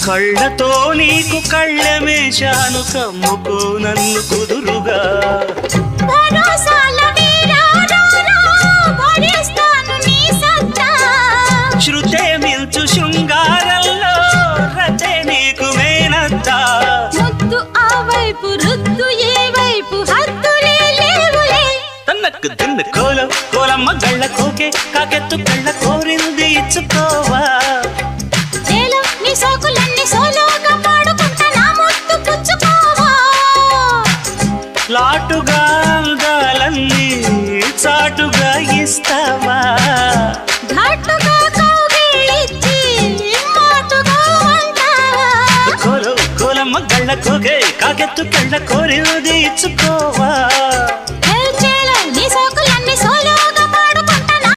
కళ్ళతో నీకు కళ్ళమేశాను కమ్ముకో నన్ను కుదురుగా శృతే మిల్చు శృంగారంలో రతే నీకు మేనత్తా ముద్దు ఆ వైపు రుద్దు ఏ వైపు హద్దులే లేవులే తన్నకు తిన్ను కోలం కోలమ్మ గళ్ళ కోకే కాకెత్తు కళ్ళ కోరింది ఇచ్చుకోవా నీ సోకులన్నీ సోలోగా పాడుకుంటా నా ముద్దు పుచ్చుకోవా లాటుగా అందాలన్నీ చాటుగా ఇస్తావా ఘాటుగా కౌగిలించి మాటుగా ఉంటావా కోలమ్మ గళ్ళ కోకే కాకెత్తు కళ్ళ కోరింది ఇచ్చుకోవా